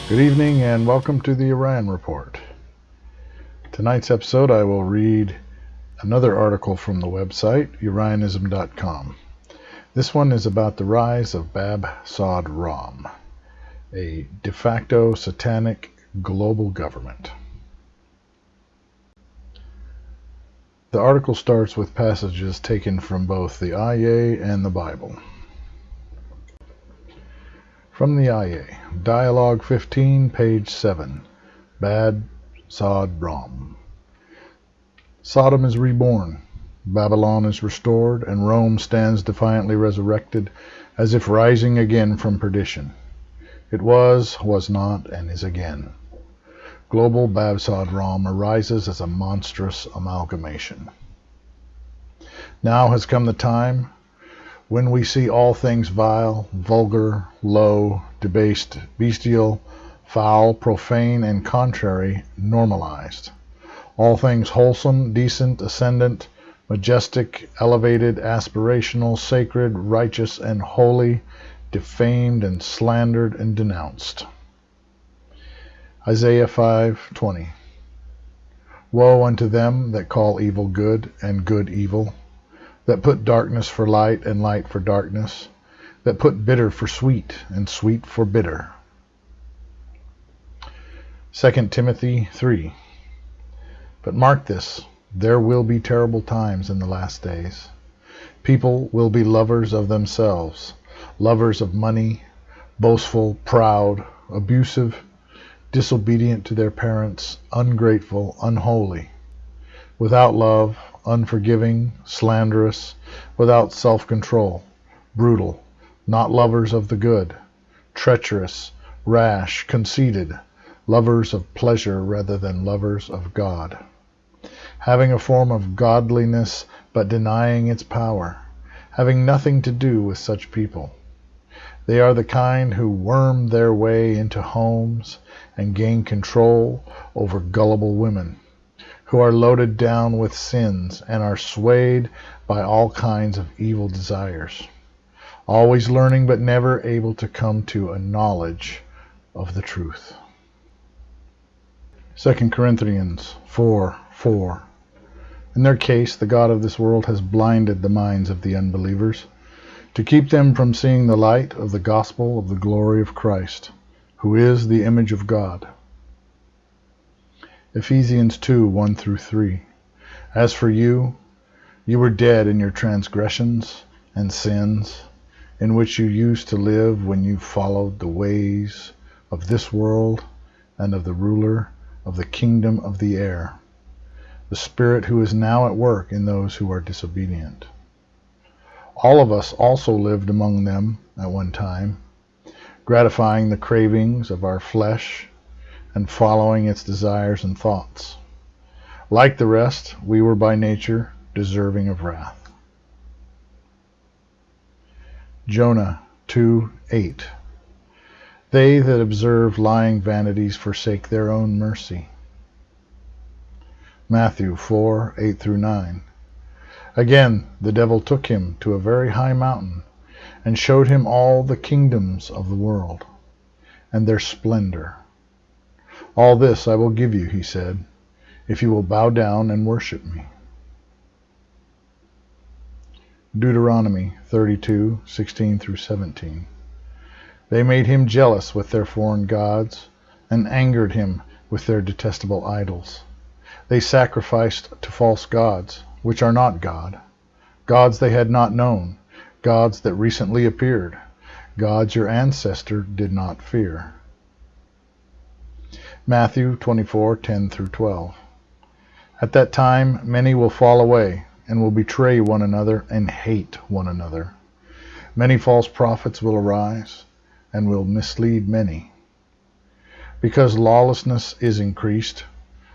Good evening and welcome to the Urian Report. Tonight's episode I will read another article from the website Urianism.com. This one is about the rise of Bab Sod Rom, a de facto satanic global government. The article starts with passages taken from both the IA and the Bible. From the IA, Dialogue 15, page 7, Bab Sod Rom. Sodom is reborn, Babylon is restored, and Rome stands defiantly resurrected, as if rising again from perdition. It was not, and is again. Global Bab Sod Rom arises as a monstrous amalgamation. Now has come the time when we see all things vile, vulgar, low, debased, bestial, foul, profane, and contrary normalized. All things wholesome, decent, ascendant, majestic, elevated, aspirational, sacred, righteous, and holy, defamed and slandered and denounced. Isaiah 5:20. Woe unto them that call evil good and good evil, that put darkness for light and light for darkness, that put bitter for sweet and sweet for bitter. 2 Timothy 3. But mark this, there will be terrible times in the last days. People will be lovers of themselves, lovers of money, boastful, proud, abusive, disobedient to their parents, ungrateful, unholy, without love, unforgiving, slanderous, without self-control, brutal, not lovers of the good, treacherous, rash, conceited, lovers of pleasure rather than lovers of God, having a form of godliness but denying its power, having nothing to do with such people. They are the kind who worm their way into homes and gain control over gullible women, who are loaded down with sins and are swayed by all kinds of evil desires, always learning but never able to come to a knowledge of the truth. 2 Corinthians 4:4. In their case, the God of this world has blinded the minds of the unbelievers to keep them from seeing the light of the gospel of the glory of Christ, who is the image of God. Ephesians 2:1-3. As for you, you were dead in your transgressions and sins, in which you used to live when you followed the ways of this world and of the ruler of the kingdom of the air, the spirit who is now at work in those who are disobedient. All of us also lived among them at one time, gratifying the cravings of our flesh and following its desires and thoughts. Like the rest, we were by nature deserving of wrath. Jonah 2:8. They that observe lying vanities forsake their own mercy. Matthew 4:8-9. Again, the devil took him to a very high mountain and showed him all the kingdoms of the world and their splendor. All this I will give you, he said, if you will bow down and worship me. Deuteronomy 32:16-17. They made him jealous with their foreign gods and angered him with their detestable idols. They sacrificed to false gods, which are not God, gods they had not known, gods that recently appeared, gods your ancestor did not fear. Matthew 24:10-12. At that time many will fall away and will betray one another and hate one another. Many false prophets will arise and will mislead many. Because lawlessness is increased,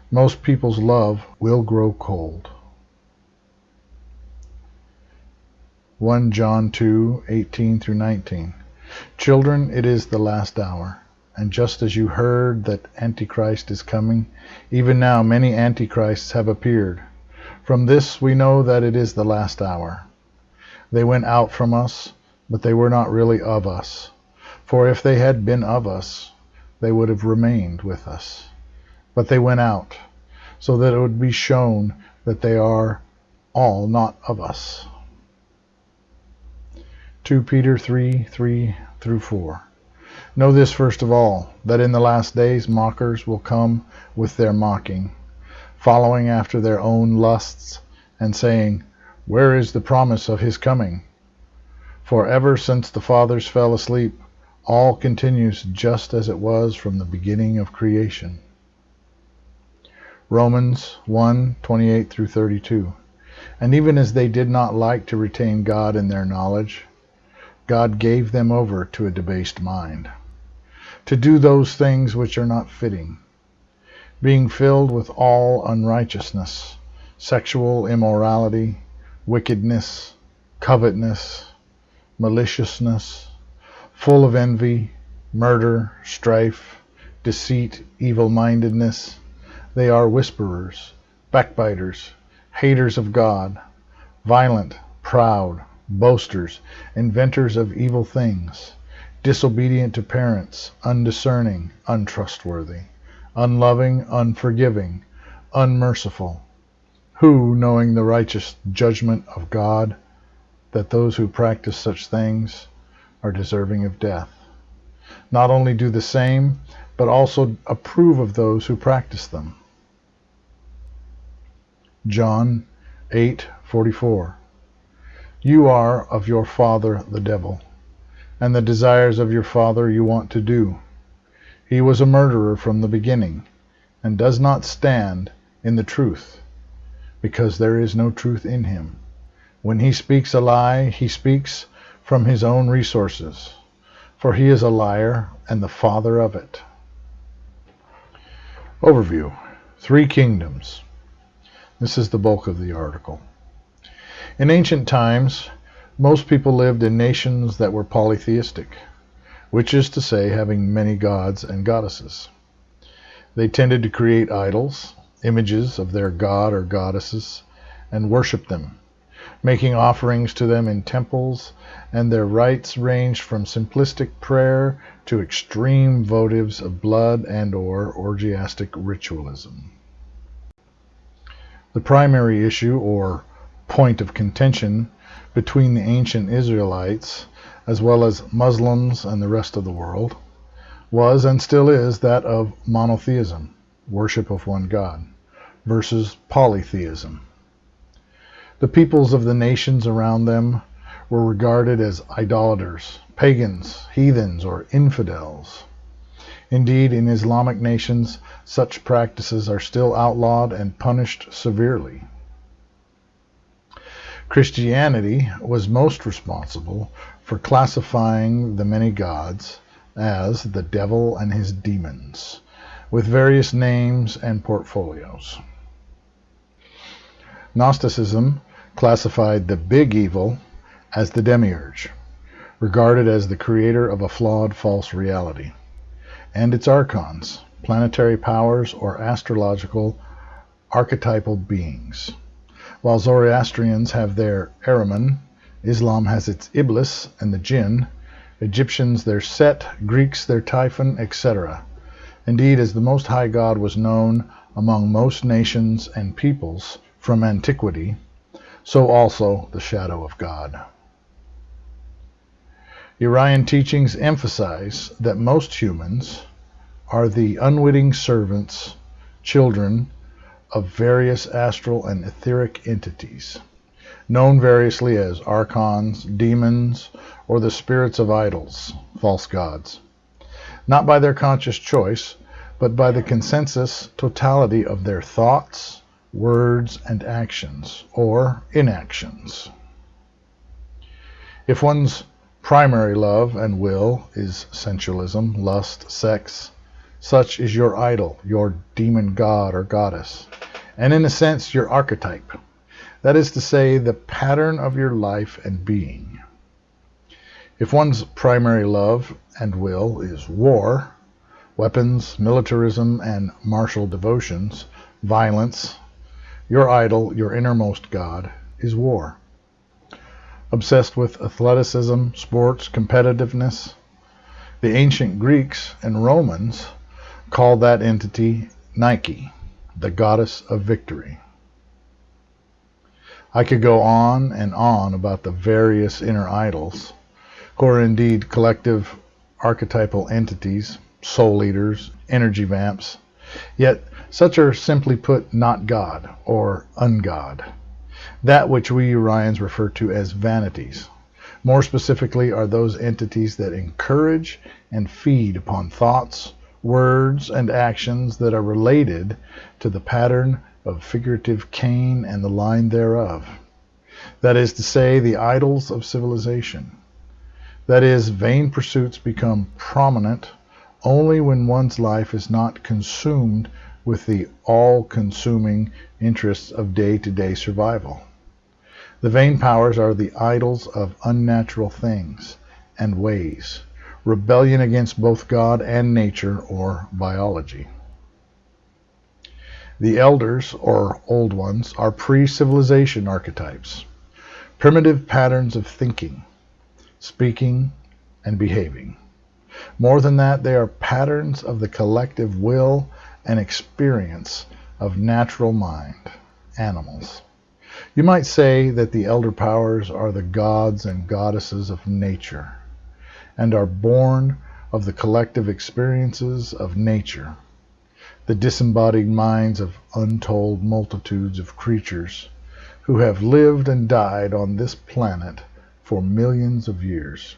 most people's love will grow cold. 1 John 2:18-19. Children, it is the last hour. And just as you heard that Antichrist is coming, even now many Antichrists have appeared. From this we know that it is the last hour. They went out from us, but they were not really of us. For if they had been of us, they would have remained with us. But they went out, so that it would be shown that they are all not of us. 2 Peter 3:3-4. Know this first of all, that in the last days mockers will come with their mocking, following after their own lusts, and saying, Where is the promise of his coming? For ever since the fathers fell asleep, all continues just as it was from the beginning of creation. Romans 1:28-32. And even as they did not like to retain God in their knowledge, God gave them over to a debased mind, to do those things which are not fitting, being filled with all unrighteousness, sexual immorality, wickedness, covetousness, maliciousness, full of envy, murder, strife, deceit, evil-mindedness. They are whisperers, backbiters, haters of God, violent, proud, boasters, inventors of evil things, disobedient to parents, undiscerning, untrustworthy, unloving, unforgiving, unmerciful, who, knowing the righteous judgment of God, that those who practice such things are deserving of death, not only do the same, but also approve of those who practice them. John 8:44. You are of your father the devil, and the desires of your father you want to do. He was a murderer from the beginning, and does not stand in the truth, because there is no truth in him. When he speaks a lie, he speaks from his own resources, for he is a liar and the father of it. Overview. 3 kingdoms. This is the bulk of the article. In ancient times, most people lived in nations that were polytheistic, which is to say, having many gods and goddesses. They tended to create idols, images of their god or goddesses, and worship them, making offerings to them in temples, and their rites ranged from simplistic prayer to extreme votives of blood and/or orgiastic ritualism. The primary issue, or point of contention, between the ancient Israelites, as well as Muslims and the rest of the world, was and still is that of monotheism, worship of one God, versus polytheism. The peoples of the nations around them were regarded as idolaters, pagans, heathens, or infidels. Indeed, in Islamic nations, such practices are still outlawed and punished severely. Christianity was most responsible for classifying the many gods as the devil and his demons, with various names and portfolios. Gnosticism classified the big evil as the demiurge, regarded as the creator of a flawed false reality, and its archons, planetary powers or astrological archetypal beings. While Zoroastrians have their Ahriman, Islam has its Iblis and the Jinn, Egyptians their Set, Greeks their Typhon, etc. Indeed, as the Most High God was known among most nations and peoples from antiquity, so also the shadow of God. Urian teachings emphasize that most humans are the unwitting servants, children of various astral and etheric entities, known variously as archons, demons, or the spirits of idols, false gods, not by their conscious choice, but by the consensus totality of their thoughts, words, and actions, or inactions. If one's primary love and will is sensualism, lust, sex, such is your idol, your demon god or goddess, and in a sense your archetype. That is to say, the pattern of your life and being. If one's primary love and will is war, weapons, militarism, and martial devotions, violence, your idol, your innermost god, is war. Obsessed with athleticism, sports, competitiveness, The ancient Greeks and Romans called that entity Nike, the goddess of victory. I could go on and on about the various inner idols, who are indeed collective archetypal entities, soul eaters, energy vamps, yet such are simply put not God or ungod, that which we Urians refer to as vanities. More specifically are those entities that encourage and feed upon thoughts, words, and actions that are related to the pattern of figurative Cain and the line thereof. That is to say, the idols of civilization. That is, vain pursuits become prominent only when one's life is not consumed with the all-consuming interests of day-to-day survival. The vain powers are the idols of unnatural things and ways, rebellion against both God and nature or biology. The elders, or old ones, are pre-civilization archetypes, primitive patterns of thinking, speaking, and behaving. More than that, they are patterns of the collective will and experience of natural mind, animals. You might say that the elder powers are the gods and goddesses of nature, and are born of the collective experiences of nature, the disembodied minds of untold multitudes of creatures who have lived and died on this planet for millions of years.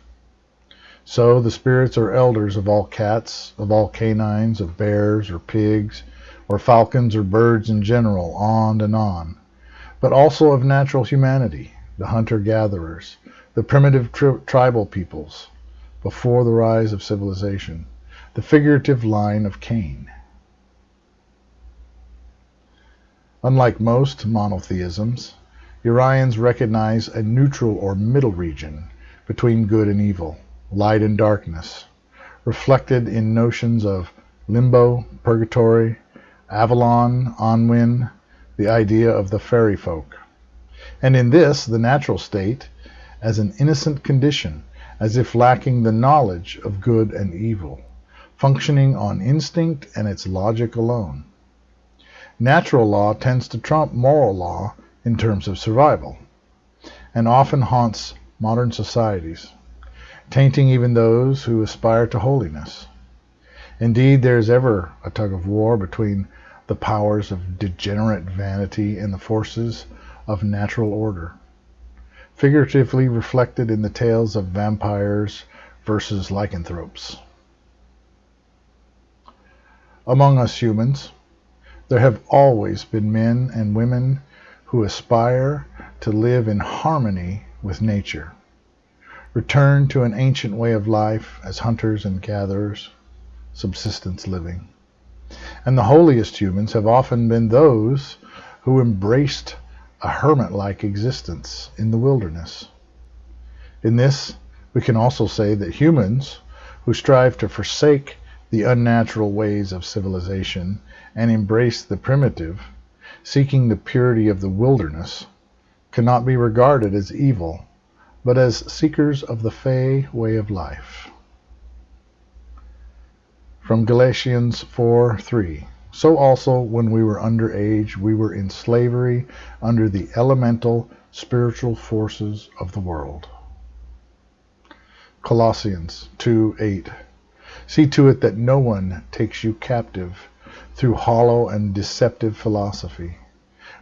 So the spirits are elders of all cats, of all canines, of bears or pigs, or falcons or birds in general, on and on, but also of natural humanity, the hunter-gatherers, the primitive tribal peoples, before the rise of civilization, the figurative line of Cain. Unlike most monotheisms, Urians recognize a neutral or middle region between good and evil, light and darkness, reflected in notions of limbo, purgatory, Avalon, Anwin, the idea of the fairy folk. And in this, the natural state, as an innocent condition, as if lacking the knowledge of good and evil, functioning on instinct and its logic alone. Natural law tends to trump moral law in terms of survival, and often haunts modern societies, tainting even those who aspire to holiness. Indeed, there is ever a tug-of-war between the powers of degenerate vanity and the forces of natural order, figuratively reflected in the tales of vampires versus lycanthropes. Among us humans, there have always been men and women who aspire to live in harmony with nature, return to an ancient way of life as hunters and gatherers, subsistence living. And the holiest humans have often been those who embraced a hermit-like existence in the wilderness. In this, we can also say that humans who strive to forsake the unnatural ways of civilization and embrace the primitive, seeking the purity of the wilderness, cannot be regarded as evil, but as seekers of the Fey way of life. From Galatians 4:3. So also, when we were under age, we were in slavery under the elemental spiritual forces of the world. Colossians 2:8. See to it that no one takes you captive through hollow and deceptive philosophy,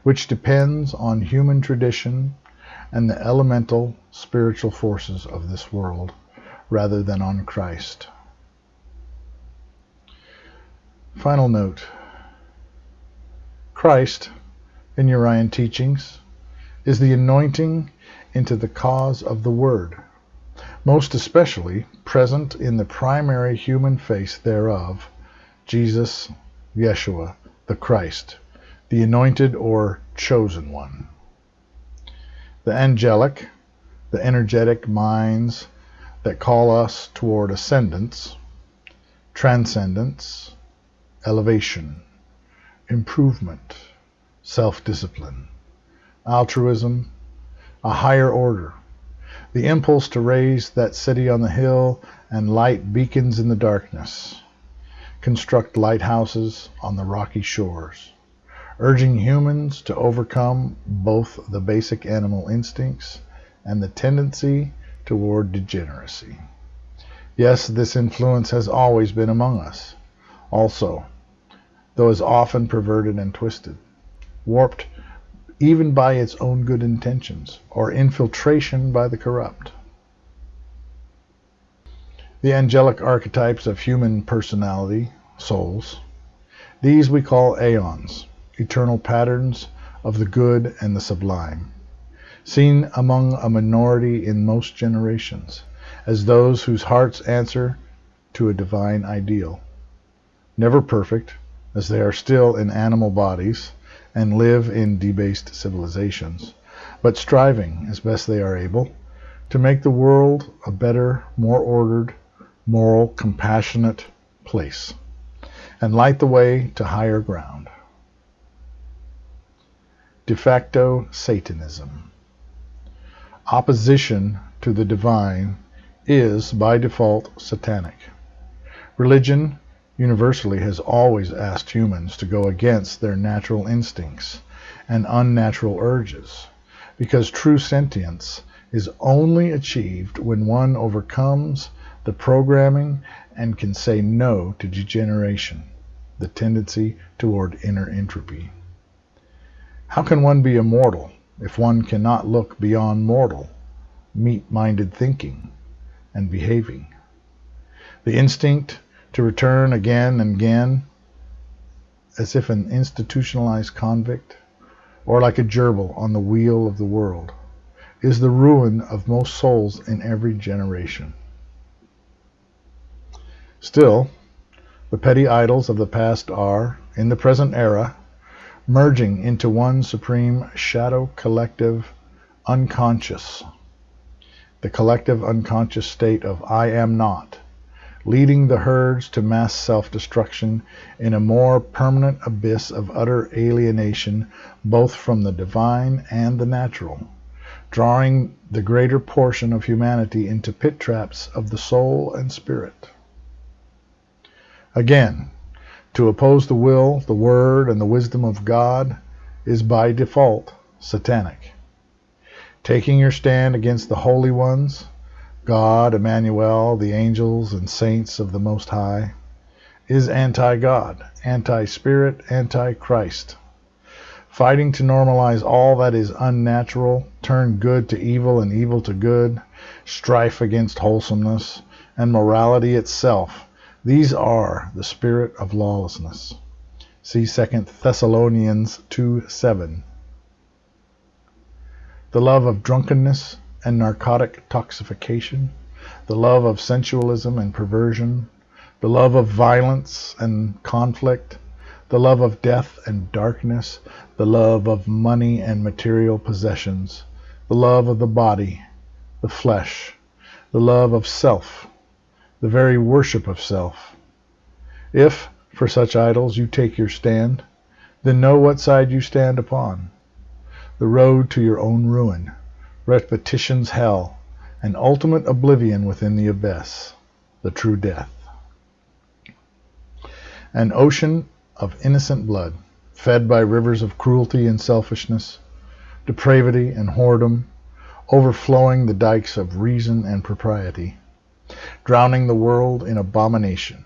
which depends on human tradition and the elemental spiritual forces of this world, rather than on Christ. Final note. Christ, in Urian teachings, is the anointing into the cause of the Word, most especially present in the primary human face thereof, Jesus, Yeshua, the Christ, the anointed or chosen one. The angelic, the energetic minds that call us toward ascendance, transcendence, elevation, improvement, self-discipline, altruism, a higher order. the impulse to raise that city on the hill and light beacons in the darkness, construct lighthouses on the rocky shores, urging humans to overcome both the basic animal instincts and the tendency toward degeneracy. Yes, this influence has always been among us, also, though is often perverted and twisted, warped even by its own good intentions, or infiltration by the corrupt. The angelic archetypes of human personality, souls, these we call aeons, eternal patterns of the good and the sublime, seen among a minority in most generations, as those whose hearts answer to a divine ideal. Never perfect, as they are still in animal bodies and live in debased civilizations, but striving, as best they are able, to make the world a better, more ordered, moral, compassionate place, and light the way to higher ground. Defacto Satanism. Opposition to the divine is, by default, satanic. Religion universally has always asked humans to go against their natural instincts and unnatural urges, because true sentience is only achieved when one overcomes the programming and can say no to degeneration, the tendency toward inner entropy. How can one be immortal if one cannot look beyond mortal, meat-minded thinking and behaving? The instinct to return again and again, as if an institutionalized convict, or like a gerbil on the wheel of the world, is the ruin of most souls in every generation. Still, the petty idols of the past are, in the present era, merging into one supreme shadow collective unconscious, the collective unconscious state of I am not, leading the herds to mass self-destruction in a more permanent abyss of utter alienation both from the divine and the natural, drawing the greater portion of humanity into pit traps of the soul and spirit. Again, to oppose the will, the word, and the wisdom of God is by default satanic. Taking your stand against the holy ones, God, Emmanuel, the angels and saints of the Most High, is anti-God, anti-Spirit, anti-Christ. Fighting to normalize all that is unnatural, turn good to evil and evil to good, strife against wholesomeness, and morality itself, these are the spirit of lawlessness. See 2 Thessalonians 2:7. The love of drunkenness and narcotic toxification, the love of sensualism and perversion, the love of violence and conflict, the love of death and darkness, the love of money and material possessions, the love of the body, the flesh, the love of self, the very worship of self. If, for such idols, you take your stand, then know what side you stand upon. The road to your own ruin, repetition's hell, and ultimate oblivion within the abyss, the true death. An ocean of innocent blood, fed by rivers of cruelty and selfishness, depravity and whoredom, overflowing the dikes of reason and propriety, drowning the world in abomination.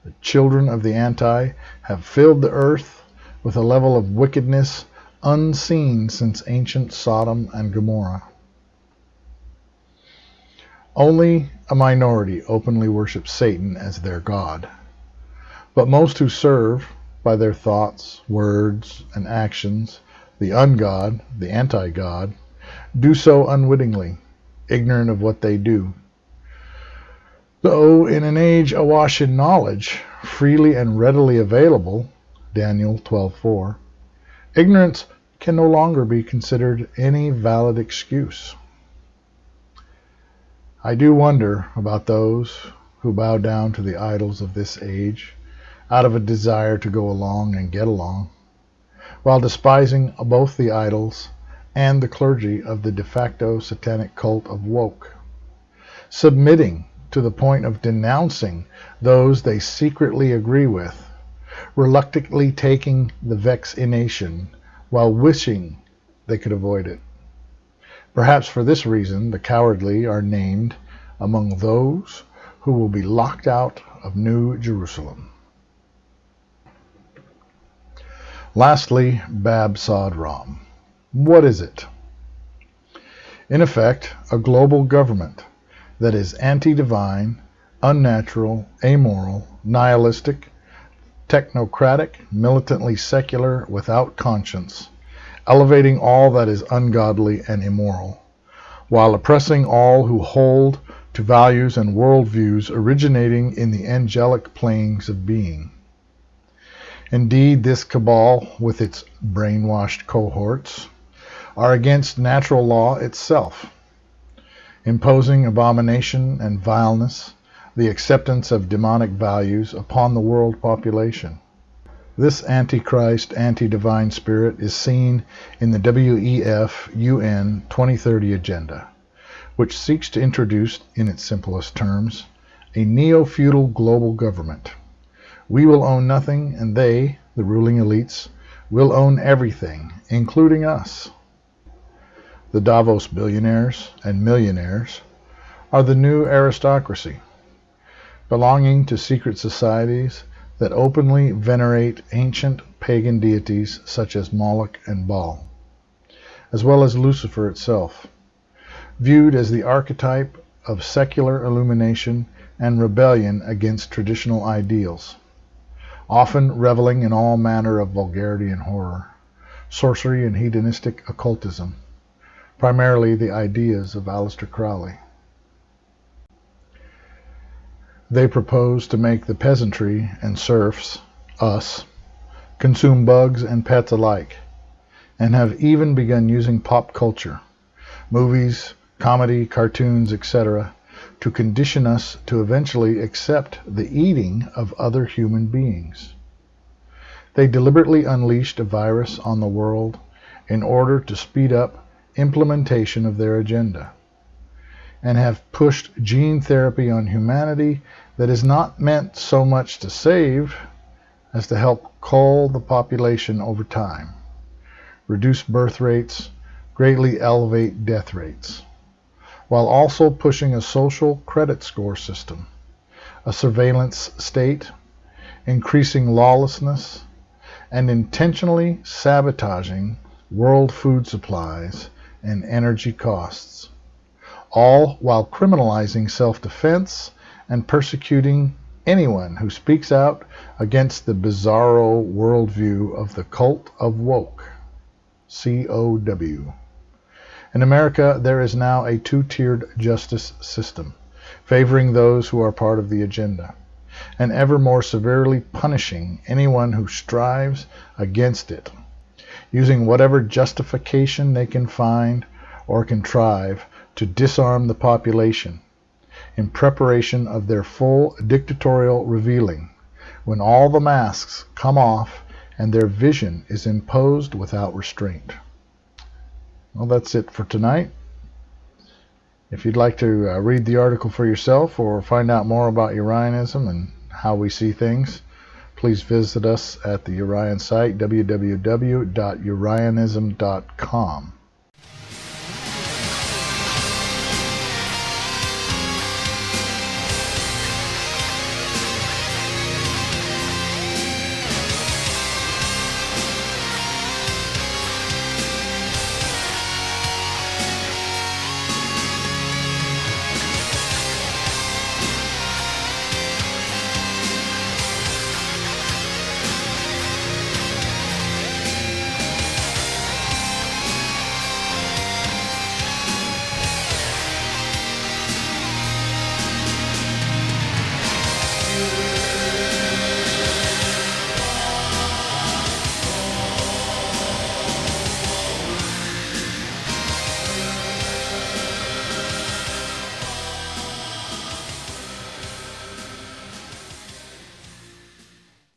The children of the Anti have filled the earth with a level of wickedness unseen since ancient Sodom and Gomorrah. Only a minority openly worship Satan as their God, but most who serve, by their thoughts, words, and actions, the ungod, the anti-God, do so unwittingly, ignorant of what they do. Though in an age awash in knowledge, freely and readily available, Daniel 12:4, ignorance can no longer be considered any valid excuse. I do wonder about those who bow down to the idols of this age out of a desire to go along and get along, while despising both the idols and the clergy of the Defacto Satanic cult of woke, submitting to the point of denouncing those they secretly agree with, reluctantly taking the vaccination while wishing they could avoid it. Perhaps for this reason, the cowardly are named among those who will be locked out of New Jerusalem. Lastly, Bab Sod Rom. What is it? In effect, a global government that is anti-divine, unnatural, amoral, nihilistic, technocratic, militantly secular, without conscience, elevating all that is ungodly and immoral, while oppressing all who hold to values and worldviews originating in the angelic planes of being. Indeed, this cabal, with its brainwashed cohorts, are against natural law itself, imposing abomination and vileness, the acceptance of demonic values upon the world population. This Antichrist, anti-divine spirit is seen in the WEF UN 2030 agenda, which seeks to introduce, in its simplest terms, a neo-feudal global government. We will own nothing, and they, the ruling elites, will own everything, including us. The Davos billionaires and millionaires are the new aristocracy, belonging to secret societies that openly venerate ancient pagan deities such as Moloch and Baal, as well as Lucifer itself, viewed as the archetype of secular illumination and rebellion against traditional ideals, often reveling in all manner of vulgarity and horror, sorcery and hedonistic occultism, primarily the ideas of Aleister Crowley. They propose to make the peasantry and serfs, us, consume bugs and pets alike, and have even begun using pop culture, movies, comedy, cartoons, etc., to condition us to eventually accept the eating of other human beings. They deliberately unleashed a virus on the world in order to speed up implementation of their agenda, and have pushed gene therapy on humanity that is not meant so much to save as to help cull the population over time, reduce birth rates, greatly elevate death rates, while also pushing a social credit score system, a surveillance state, increasing lawlessness, and intentionally sabotaging world food supplies and energy costs, all while criminalizing self-defense and persecuting anyone who speaks out against the bizarro worldview of the cult of woke, COW. In America, there is now a two-tiered justice system, favoring those who are part of the agenda, and ever more severely punishing anyone who strives against it, using whatever justification they can find or contrive to disarm the population, in preparation of their full dictatorial revealing, when all the masks come off and their vision is imposed without restraint. Well, that's it for tonight. If you'd like to read the article for yourself or find out more about Urianism and how we see things, please visit us at the Urian site, www.urianism.com.